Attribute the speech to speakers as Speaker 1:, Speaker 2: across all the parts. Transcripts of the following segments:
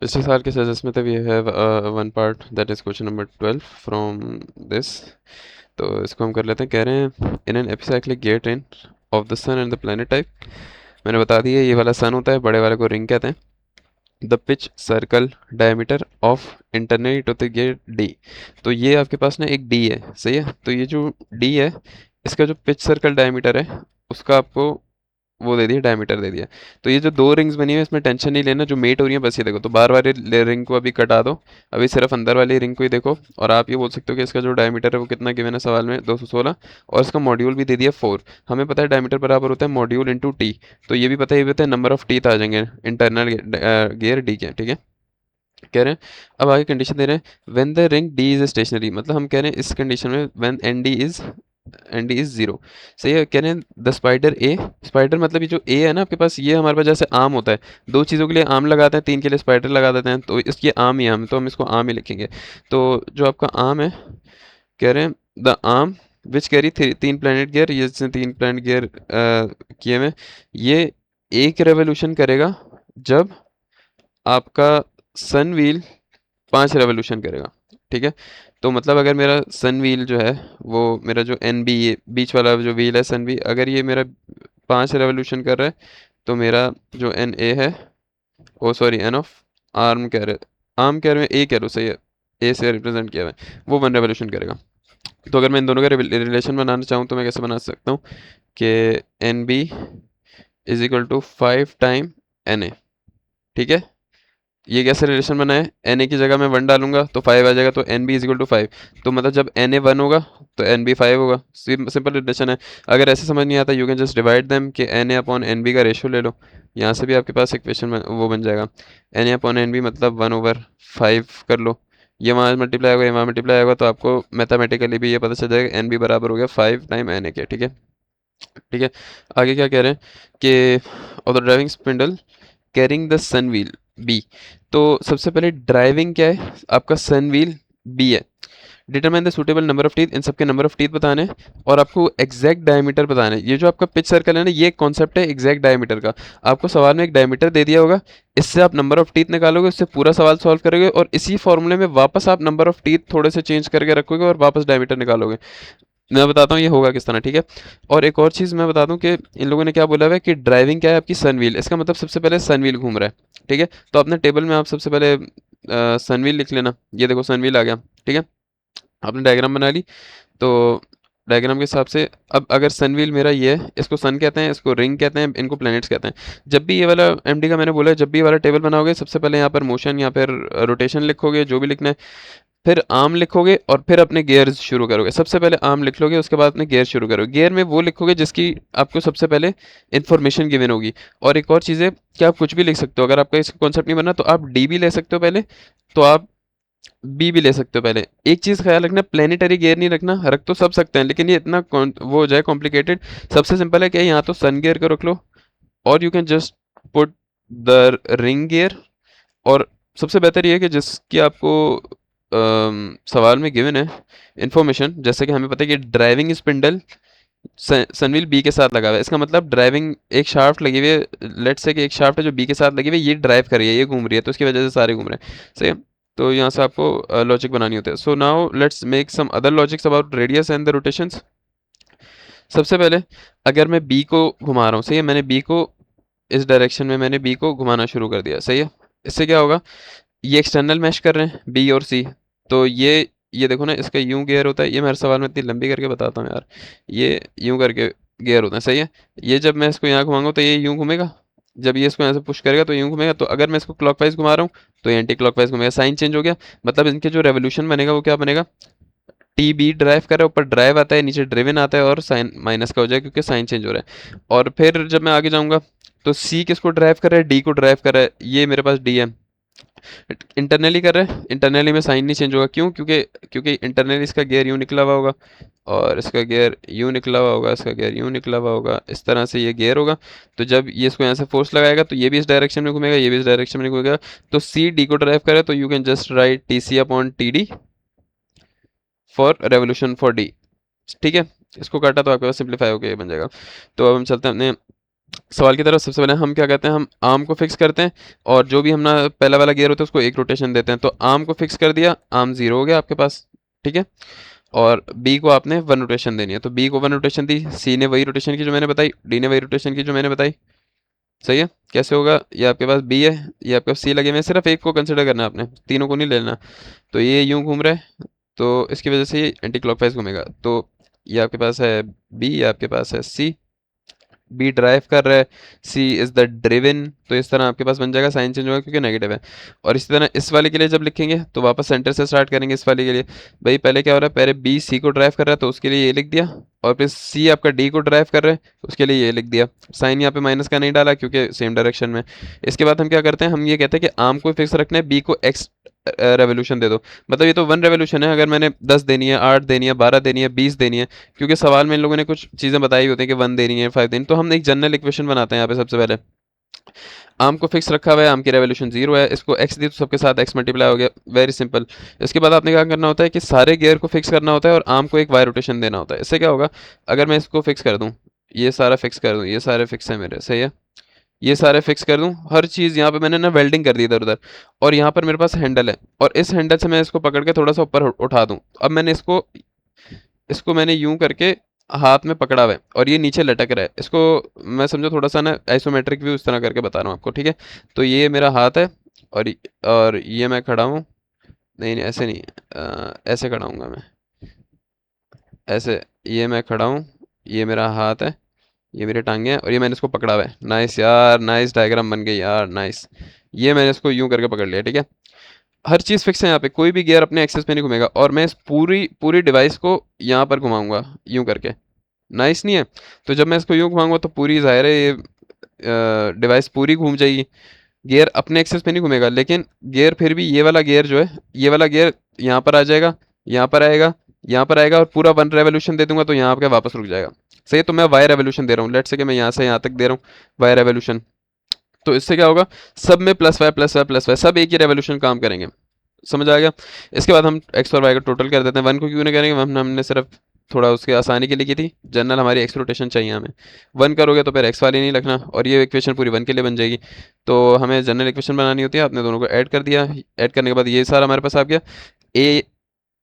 Speaker 1: पिछले साल के सजेस्ट में we have one part that is question number 12 from this. तो इसको हम कर लेते हैं। कह रहे हैं in an epicyclic gear train of the sun and the planet type. मैंने बता दिया ये वाला सन होता है, बड़े वाले को रिंग कहते हैं। The pitch circle diameter of internal of the gear D. तो ये आपके पास ना एक डी है, सही है। तो ये जो डी है, इसका जो पिच सर्कल डायमीटर है उसका आपको वो दे दिया, डायमीटर दे दिया। तो ये जो दो रिंग्स बनी हुई है इसमें टेंशन नहीं लेना, जो मेट हो रही है बस ये देखो। तो बार बार रिंग को अभी कटा दो, अभी सिर्फ अंदर वाली रिंग को ही देखो। और आप ये बोल सकते हो कि इसका जो डायमीटर है वो कितना गिवन है सवाल में, 216। और इसका मॉड्यूल भी दे दिया 4। हमें पता है डायमीटर बराबर होता है मॉड्यूल इंटू टी। तो ये भी पता है, ये भी पता है नंबर ऑफ टीथ आ जाएंगे इंटरनल गियर डी के, ठीक है। कह रहे हैं अब आगे कंडीशन दे रहे हैं when the ring D is stationary. मतलब हम कह रहे हैं इस कंडीशन में when an D is zero. सही है। कह रहे हैं द स्पाइडर ए, स्पाइडर मतलब ये जो ए है ना आपके पास, ये हमारे पास जैसे आम होता है, दो चीज़ों के लिए आम लगाते हैं, तीन के लिए स्पाइडर लगा देते हैं, तो इसकी आम ही आम, तो हम इसको आम ही लिखेंगे। तो जो आपका आम है, कह रहे हैं द आर्म विच कैरी तीन प्लैनेट गियर, ये जिसने तीन प्लैनेट गियर किए हुए, ये एक रेवोल्यूशन करेगा जब आपका सन व्हील 5 रेवोल्यूशन करेगा, ठीक है। तो मतलब अगर मेरा सन व्हील जो है, वो मेरा जो एन बी बीच वाला जो व्हील है सन व्हील, अगर ये मेरा 5 रेवोल्यूशन कर रहा है, तो मेरा जो एन ए है, ओ सॉरी एन ऑफ आर्म कह रहे, आर्म कह रहे हैं, ए कह रहे हो, सही है। ए से रिप्रेजेंट किया हुआ है, वो 1 रेवोल्यूशन करेगा। तो अगर मैं इन दोनों का रिलेशन बनाना चाहूँ तो मैं कैसे बना सकता हूँ कि N B is equal to 5 time N A, ठीक है। ये कैसे रिलेशन बना है, एन ए की जगह मैं 1 डालूंगा तो 5 आ जाएगा, तो N B is equal to 5। तो मतलब जब एन ए 1 होगा तो एन बी 5 होगा। सिंपल रिलेशन है। अगर ऐसे समझ नहीं आता, you can just divide them कि एन ए अपॉन एन बी का रेशियो ले लो। यहाँ से भी आपके पास इक्वेशन वो बन जाएगा, एन ए अपॉन एन बी मतलब 1/5 कर लो। ये वहाँ मल्टीप्लाई होगा, ये वहाँ मल्टीप्लाई होगा, तो आपको मैथमेटिकली भी ये पता चल जाएगा एन बी बराबर हो गया 5 टाइम एन ए के, ठीक है। ठीक है। आगे क्या कह रहे हैं कि और the driving spindle carrying the sun wheel b. तो सबसे पहले ड्राइविंग क्या है, आपका सन व्हील बी है। Determine the suitable number of teeth, इन सबके नंबर ऑफ टीथ बताने हैं और आपको एग्जैक्ट डायमीटर बताना है। ये जो आपका पिच सर्कल है ना, ये कॉन्सेप्ट है एग्जैक्ट डायमीटर का। आपको सवाल में एक डायमीटर दे दिया होगा, इससे आप नंबर ऑफ टीथ निकालोगे, उससे पूरा सवाल सॉल्व करोगे, और इसी फॉर्मूले में वापस आप नंबर ऑफ टीथ थोड़े से चेंज करके रखोगे और वापस डायमीटर निकालोगे। मैं बताता हूँ ये होगा किस तरह, ठीक है। और एक और चीज़ मैं बता दूँ कि इन लोगों ने क्या बोला हुआ है कि ड्राइविंग क्या है आपकी सन व्हील, इसका मतलब सबसे पहले सन व्हील घूम रहा है, ठीक है। तो अपने टेबल में आप सबसे पहले सन व्हील लिख लेना। ये देखो सन व्हील आ गया, ठीक है। आपने डायग्राम बना ली, तो डायग्राम के हिसाब से अब अगर सन व्हील मेरा ये है, इसको सन कहते हैं, इसको रिंग कहते हैं, इनको प्लैनेट्स कहते हैं। जब भी ये वाला एमडी का मैंने बोला है, जब भी ये वाला टेबल बनाओगे सबसे पहले यहाँ पर मोशन या फिर रोटेशन लिखोगे, जो भी लिखना है। फिर आर्म लिखोगे और फिर अपने गियर्स शुरू करोगे। सबसे पहले आर्म लिख लोगे, उसके बाद अपने गियर शुरू करोगे। गियर में वो लिखोगे जिसकी आपको सबसे पहले इन्फॉर्मेशन गिवन होगी। और एक और चीज़ है कि आप कुछ भी लिख सकते हो, अगर आपका इसका कॉन्सेप्ट नहीं बना तो आप डी भी ले सकते हो पहले, तो आप बी भी ले सकते हो पहले। एक चीज़ ख्याल रखना, प्लेनेटरी गियर नहीं रखना, रख तो सब सकते हैं लेकिन ये इतना वो हो जाए कॉम्प्लिकेटेड। सबसे सिंपल है कि यहाँ तो सन गियर को रख लो, और you can just put the ring gear. और सबसे बेहतर ये है कि जिसकी आपको सवाल में गिवन है इन्फॉर्मेशन, जैसे कि हमें पता है कि ड्राइविंग स्पिंडल सनव्हील बी के साथ लगा हुआ है, इसका मतलब ड्राइविंग एक शाफ्ट लगी हुई है, लेट्स से कि एक शाफ्ट है जो बी के साथ लगी हुई है, ये ड्राइव कर रही है, ये घूम रही है, तो उसकी वजह से सारे घूम रहे हैं, सही है। तो यहाँ से आपको लॉजिक बनानी होती है। So now let's make some other logics about radius and the rotations. सबसे पहले अगर मैं बी को घुमा रहा हूँ, सही है, मैंने बी को इस डायरेक्शन में मैंने बी को घुमाना शुरू कर दिया, सही है। इससे क्या होगा, ये एक्सटर्नल मैश कर रहे हैं बी और सी। तो ये देखो ना, इसका यूं गियर होता है, ये मैं हर सवाल में इतनी लंबी करके बताता हूँ यार। ये यूं करके गियर होता है, सही है। ये जब मैं इसको यहाँ घुमाऊंगा तो ये यूं घूमेगा, जब ये इसको यहाँ से पुश करेगा तो यूं घूमेगा। तो अगर मैं इसको क्लॉकवाइज घुमा रहा हूँ तो ये एंटी क्लॉकवाइज घूमेगा, साइन चेंज हो गया। मतलब इनके जो रेवोल्यूशन बनेगा वो क्या बनेगा, टी बी ड्राइव कर रहा है, ऊपर ड्राइव आता है, नीचे ड्रिवन आता है, और साइन माइनस का हो जाएगा क्योंकि साइन चेंज हो रहा है। और फिर जब मैं आगे जाऊंगा तो सी किसको ड्राइव कर रहा है, डी को ड्राइव कर रहा है, ये मेरे पास डी है। इंटरनली कर रहा है, इंटरनली में साइन नहीं चेंज होगा, क्यों, क्योंकि क्योंकि इंटरनली इसका गियर यूँ निकला हुआ होगा, और इसका गियर यूँ निकला हुआ होगा, इसका गियर यूँ निकला हुआ होगा, इस तरह से ये गियर होगा। तो जब ये इसको यहाँ से फोर्स लगाएगा तो ये भी इस डायरेक्शन में घूमेगा, ये भी इस डायरेक्शन में घूमेगा। तो सी डी को ड्राइव करे, तो you can just write T C upon T D for revolution for D, ठीक है। इसको काटा तो आपके पास सिंप्लीफाई होकर ये बन जाएगा। तो अब हम चलते हैं अपने सवाल की तरफ सबसे पहले हम क्या कहते हैं, हम आर्म को फिक्स करते हैं और जो भी हमने पहला वाला गियर होता है उसको एक रोटेशन देते हैं। तो आर्म को फिक्स कर दिया, आर्म 0 हो गया आपके पास, ठीक है। और बी को आपने 1 रोटेशन देनी है, तो बी को 1 रोटेशन दी, सी ने वही रोटेशन की जो मैंने बताई, डी ने वही रोटेशन की जो मैंने बताई। सही है। कैसे होगा, ये आपके पास बी है, ये आपके पास सी लगे हुए हैं, सिर्फ एक को कंसिडर करना है आपने, तीनों को नहीं लेना। तो ये यूं घूम रहा है, तो इसकी वजह से ये एंटी क्लॉकवाइज घूमेगा। तो ये आपके पास है बी, ये आपके पास है सी। बी ड्राइव कर रहा है, सी इज द ड्रिवन, तो इस तरह आपके पास बन जाएगा, साइन चेंज होगा क्योंकि नेगेटिव है। और इसी तरह इस वाले के लिए जब लिखेंगे तो वापस सेंटर से स्टार्ट करेंगे। इस वाले के लिए भाई पहले क्या हो रहा है, पहले बी सी को ड्राइव कर रहा है तो उसके लिए ये लिख दिया, और फिर सी आपका डी को ड्राइव कर रहा है उसके लिए ये लिख दिया। साइन यहाँ पे माइनस का नहीं डाला क्योंकि सेम डायरेक्शन में। इसके बाद हम क्या करते हैं, हम ये कहते हैं कि आर्म को फिक्स रखना है, बी को एक्स रेवोल्यूशन दे दो। मतलब ये तो 1 रेवोल्यूशन है, अगर मैंने 10 देनी है, 8 देनी है, 12 देनी है, 20 देनी है, क्योंकि सवाल में इन लोगों ने कुछ चीज़ें बताई होती हैं कि 1 देनी है, 5 देनी, तो हम एक जनरल इक्वेशन बनाते हैं यहाँ पे। सबसे पहले आर्म को फिक्स रखा हुआ है, आर्म की रेवोल्यूशन 0 है, इसको एक्स दी तो सबके साथ एक्स मल्टीप्लाई हो गया, वेरी सिंपल। इसके बाद आपने क्या करना होता है कि सारे गियर को फिक्स करना होता है और आर्म को एक वाई रोटेशन देना होता है। इससे क्या होगा, अगर मैं इसको फिक्स कर दूँ, ये सारा फिक्स कर दूँ, ये सारे फिक्स है मेरे, सही है, ये सारे फिक्स कर दूं, हर चीज़ यहाँ पे मैंने ना वेल्डिंग कर दी इधर उधर। और यहाँ पर मेरे पास हैंडल है, और इस हैंडल से मैं इसको पकड़ के थोड़ा सा ऊपर उठा दूं। अब मैंने इसको इसको मैंने यूं करके हाथ में पकड़ा हुआ है और ये नीचे लटक रहा है। इसको मैं समझो थोड़ा सा ना आइसोमेट्रिक व्यू इस तरह करके बता रहा हूँ आपको, ठीक है। तो ये मेरा हाथ है, और ये मैं खड़ा हूँ, नहीं नहीं ऐसे नहीं, ऐसे खड़ा हूँगा मैं, ऐसे, ये मैं खड़ा हूँ, ये मेरा हाथ है, ये मेरे टांगे हैं, और ये मैंने इसको पकड़ा हुआ है। नाइस यार, नाइस डायग्राम बन गई यार, नाइस। ये मैंने इसको यूं करके पकड़ लिया, ठीक है। हर चीज़ फिक्स है यहाँ पे, कोई भी गियर अपने एक्सेस पे नहीं घूमेगा, और मैं इस पूरी पूरी डिवाइस को यहाँ पर घुमाऊंगा यूं करके। नाइस नहीं है। तो जब मैं इसको यूं घुमाऊंगा तो पूरी ज़ाहिर है ये डिवाइस पूरी घूम जाएगी। गियर अपने एक्सेस पे नहीं घूमेगा, लेकिन गियर फिर भी ये वाला गियर जो है, ये वाला गियर यहाँ पर आ जाएगा, यहाँ पर आएगा, यहाँ पर आएगा, और पूरा 1 रेवोल्यूशन दे दूंगा तो यहाँ पे वापस रुक जाएगा। सही है। तो मैं वाई रेवोल्यूशन दे रहा हूँ, लेट से कि मैं यहाँ से यहाँ तक दे रहा हूँ वाई रेवोल्यूशन। तो इससे क्या होगा, सब में plus Y plus Y plus Y, सब एक ही रेवोल्यूशन काम करेंगे। समझ आ गया। इसके बाद हम एक्स और वाई का टोटल कर देते हैं। 1 को क्यों नहीं करेंगे, हमने सिर्फ थोड़ा उसके आसानी के लिए की थी, जनरल हमारी एक्स रोटेशन चाहिए हमें। 1 करोगे तो फिर एक्स वाली नहीं रखना, और ये इक्वेशन पूरी 1 के लिए बन जाएगी। तो हमें जनरल इक्वेशन बनानी होती है, आपने दोनों को ऐड कर दिया, ऐड करने के बाद ये सारा हमारे पास आ गया। ए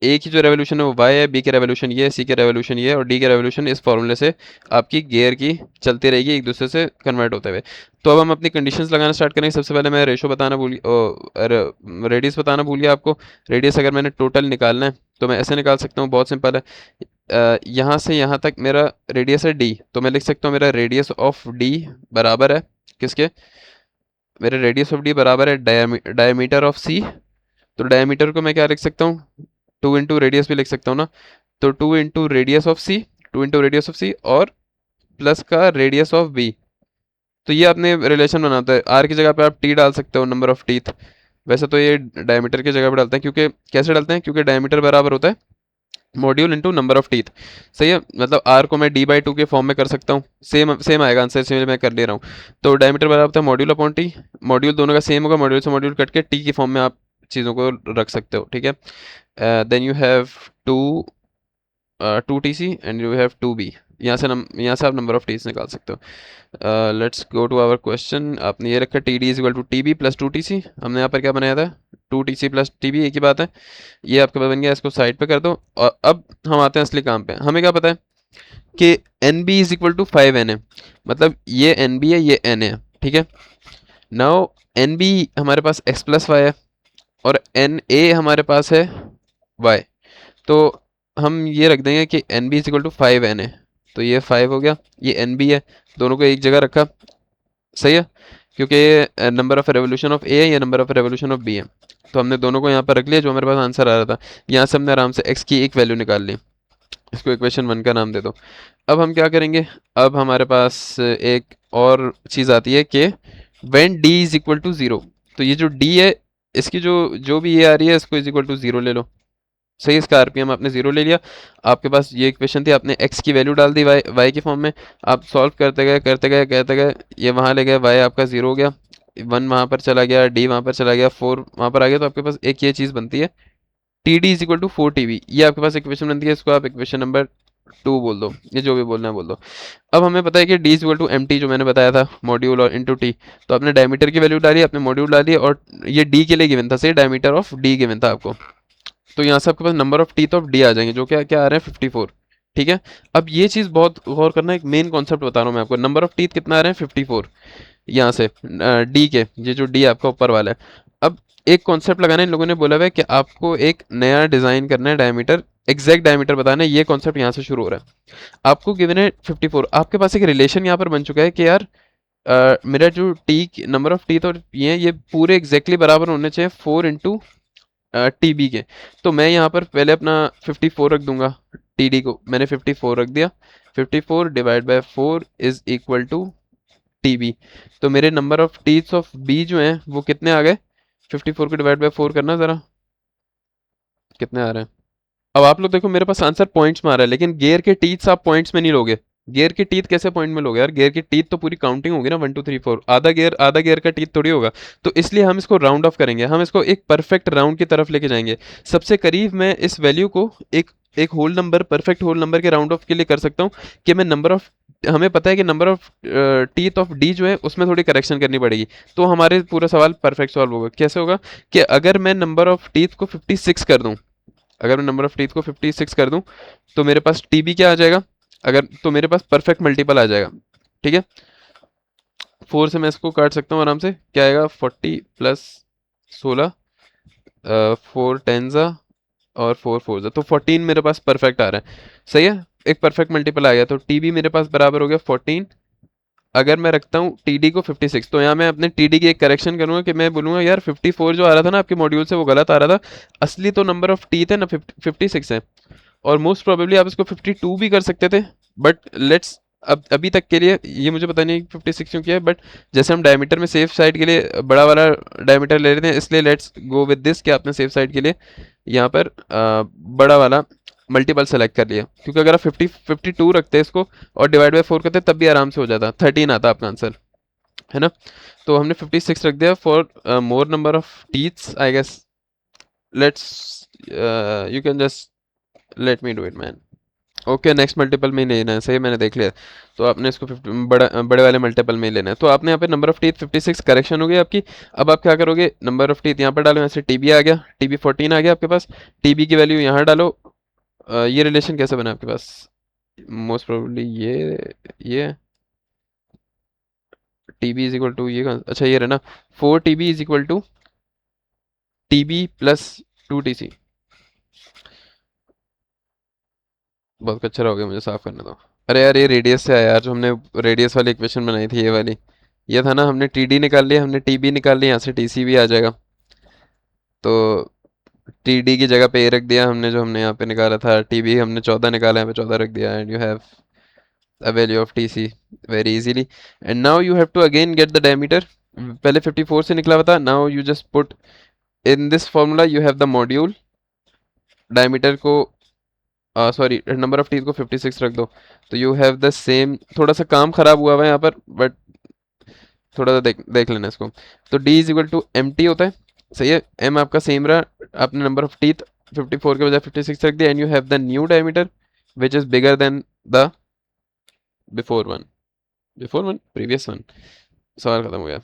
Speaker 1: ए की जो रेवोल्यूशन है वो वाई है, बी के रेवोल्यूशन ये है, सी के रेवोल्यूशन ये है, और डी के रेवोल्यूशन इस फॉर्मूले से आपकी गियर की चलती रहेगी एक दूसरे से कन्वर्ट होते हुए। तो अब हम अपनी कंडीशंस लगाना स्टार्ट करेंगे। सबसे पहले मैं रेशो बताना भूल, रेडियस बताना भूल गया आपको। रेडियस अगर मैंने टोटल निकालना है तो मैं ऐसे निकाल सकता हूँ, बहुत सिंपल है। यहाँ से यहाँ तक मेरा रेडियस है डी, तो मैं लिख सकता हूँ मेरा रेडियस ऑफ डी बराबर है किसके, मेरे रेडियस ऑफ डी बराबर है डायमीटर ऑफ सी। तो डायमीटर को मैं क्या लिख सकता हूँ, 2 इंटू रेडियस भी लिख सकता हूँ ना। तो 2 into radius of c, 2 into radius of c, और प्लस का रेडियस ऑफ बी। तो ये आपने रिलेशन बनाता है, आर की जगह पे आप टी डाल सकते हो, नंबर ऑफ टीथ। वैसे तो ये डायमीटर की जगह पे डालते हैं, क्योंकि कैसे डालते हैं, क्योंकि डायमीटर बराबर होता है module into number of teeth. सही है। मतलब आर को मैं डी/2 के फॉर्म में कर सकता हूँ, सेम सेम आएगा आंसर, इसलिए मैं कर ले रहा हूँ। तो डायमीटर बराबर होता है मॉड्यूल अपॉन टी, मॉड्यूल दोनों का सेम होगा, मॉड्यूल से मॉड्यूल कट के टी की फॉर्म में आप चीज़ों को रख सकते हो, ठीक है। Then you have to 2 TC and you have 2B। यहाँ से आप नंबर ऑफ टीज निकाल सकते हो। Let's go to our question. आपने ये रखा TD is equal to TB plus 2 TC। हमने यहाँ पर क्या बनाया था, 2 TC प्लस TB, एक ही बात है। ये आपके पास बन गया, इसको साइड पे कर दो। और अब हम आते हैं असली काम पे। हमें क्या पता है कि NB is equal to 5NA, मतलब ये NB है, ये NA है, ठीक है। नाउ NB हमारे पास x प्लस वाई है, और NA हमारे पास है y। तो हम ये रख देंगे कि NB is equal to 5NA। तो ये 5 हो गया, ये NB है, दोनों को एक जगह रखा। सही है, क्योंकि ये number of revolution of A है, ये number of revolution of B है। तो हमने दोनों को यहाँ पर रख लिया, जो हमारे पास आंसर आ रहा था। यहाँ से हमने आराम से x की एक वैल्यू निकाल ली, इसको इक्वेशन 1 का नाम दे दो। अब हम क्या करेंगे, अब हमारे पास एक और चीज़ आती है कि when d is equal to 0। तो ये जो d है, इसकी जो जो भी ये आ रही है, इसको इज इक्वल टू 0 ले लो। सही, इसका आरपीएम आपने 0 ले लिया। आपके पास ये इक्वेशन थी, आपने x की वैल्यू डाल दी y की फॉर्म में। आप सॉल्व करते गए करते गए करते गए, ये वहाँ ले गए, y आपका 0 हो गया, 1 वहाँ पर चला गया, d वहाँ पर चला गया, 4 वहाँ पर आ गया। तो आपके पास एक ये चीज़ बनती है, TD is equal to 4TB। ये आपके पास इक्वेशन बनती है, इसको आप इक्वेशन नंबर 2 बोल दो, ये जो भी बोलना है बोल दो। अब हमें पता है कि d is equal to M T, जो मैंने बताया था मॉड्यूल और इंटू टी। तो आपने डायमीटर की वैल्यू डाली, आपने मॉड्यूल डाली, और ये d के लिए गिवन था, सही, डायमीटर ऑफ d गिवन था आपको। तो यहाँ से आपके पास number of teeth of d आ जाएंगे, जो क्या क्या आ रहे हैं 54। ठीक है। अब ये चीज़ बहुत गौर करना, एक मेन कॉन्सेप्ट बता रहा हूँ मैं आपको, नंबर ऑफ टीथ कितना आ रहे हैं 54, यहाँ से डी के, ये जो डी आपका ऊपर वाला है। अब एक कॉन्सेप्ट लगाना है, इन लोगों ने बोला हुआ है कि आपको एक नया डिज़ाइन करना है, डायमीटर, एग्जैक्ट डायमीटर बताना है, ये कॉन्सेप्ट यहाँ से शुरू हो रहा है। आपको गिवन है 54, आपके पास एक रिलेशन यहाँ पर बन चुका है कि यार मेरा जो टी नंबर ऑफ टीथ और ये पूरे एग्जैक्टली बराबर होने चाहिए 4 इंटू टीबी के। तो मैं यहाँ पर पहले अपना 54 रख दूंगा, टीडी को मैंने 54 रख दिया, 54 divide by 4 is equal to TB. तो मेरे number of teeths of B जो हैं वो कितने आ गए, 54 को डिवाइड बाय 4 करना ज़रा, कितने आ रहे हैं। अब आप लोग देखो, मेरे पास आंसर पॉइंट्स में आ रहा है, लेकिन गियर के टीथ्स आप पॉइंट्स में नहीं लोगे। गियर के टीथ कैसे पॉइंट में लोगे यार, गियर की टीथ तो पूरी काउंटिंग होगी ना, 1 2 3 4, आधा गियर का टीथ थोड़ी होगा। तो इसलिए हम इसको राउंड ऑफ करेंगे, हम इसको एक परफेक्ट राउंड की तरफ लेके जाएंगे। सबसे करीब मैं इस वैल्यू को एक एक whole number, perfect whole number के राउंड ऑफ के लिए कर सकता हूँ, कि मैं नंबर ऑफ, हमें पता है कि number of teeth of D जो है उसमें थोड़ी करेक्शन करनी पड़ेगी। तो हमारे पूरा सवाल परफेक्ट सॉल्व होगा। कैसे होगा कि अगर मैं नंबर ऑफ टीथ को 56 कर दूं, अगर मैं नंबर ऑफ टीथ को 56 कर दूं, तो मेरे पास टीबी क्या आ जाएगा, अगर तो मेरे पास परफेक्ट मल्टीपल आ जाएगा। ठीक है, 4 से मैं इसको काट सकता हूँ आराम से, क्या आएगा 40 प्लस 16, 4 टेंजा और 4 फोर, तो 14 मेरे पास परफेक्ट आ रहा है। सही है, एक परफेक्ट मल्टीपल आ गया, तो टीबी मेरे पास बराबर हो गया 14। अगर मैं रखता हूँ टीडी को 56, तो यहाँ मैं अपने टीडी की एक करेक्शन करूंगा कि मैं बोलूंगा यार 54 जो आ रहा था ना आपके मॉड्यूल से वो गलत आ रहा था, असली तो नंबर ऑफ टीथ है ना 56 है। और मोस्ट प्रोबेबली आप इसको 52 भी कर सकते थे, बट लेट्स, अब अभी तक के लिए ये मुझे पता नहीं 56 क्यों किया है, बट जैसे हम डायमीटर में सेफ साइड के लिए बड़ा वाला डायमीटर ले रहे थे, इसलिए लेट्स गो विद दिस कि आपने सेफ साइड के लिए यहाँ पर बड़ा वाला मल्टीपल सेलेक्ट कर लिया, क्योंकि अगर आप 52 रखते इसको और डिवाइड बाई 4 करते तब भी आराम से हो जाता, 13 आता आपका आंसर, है ना। तो हमने 56 रख दिया for more number of teeths I guess. Let's, you can just let me do it man. Okay, next multiple में ही लेना है, सही, मैंने देख लिया। तो आपने इसको 50 बड़े वाले मल्टीपल में ही लेना है। तो आपने यहाँ पे नंबर ऑफ टीथ 56 करेक्शन हो गई आपकी। अब आप क्या करोगे, नंबर ऑफ टीथ यहाँ पर डालो, यहाँ से टीबी आ गया, टीबी 14 आ गया आपके पास, टीबी की वैल्यू यहाँ डालो। ये रिलेशन कैसे बना आपके पास, मोस्ट प्रोबेबली ये टीबी इज इक्वल टू ये अच्छा ये रहा ना, 4 TB is equal to TB plus 2 TC। बहुत अच्छा हो गया, मुझे साफ करने दो। अरे यार ये रेडियस से आया यार, जो हमने रेडियस वाली इक्वेशन बनाई थी, ये वाली, ये था ना, हमने टीडी निकाल लिया, हमने टीबी निकाल लिया, यहाँ से टीसी भी आ जाएगा। तो टीडी की जगह पे ए रख दिया हमने, जो हमने यहाँ पे निकाला था, टीबी हमने 14 निकाला, यहाँ पे 14 रख दिया, and you have a value of TC very easily. And now you have to again get the diameter, पहले 54 से निकला हुआ था, now you just put in this formula you have the module, diameter को सॉरी नंबर ऑफ टीथ को 56 रख दो, तो यू हैव द सेम। थोड़ा सा काम खराब हुआ हुआ है यहाँ पर, बट थोड़ा सा देख देख लेना इसको। तो D is equal to M T होता है, सही है, M आपका सेम रहा, आपने नंबर ऑफ टीथ 54 के बजाय 56 रख दिया, and you have the new diameter which is bigger than the before one, previous one. सवाल खत्म हो गया।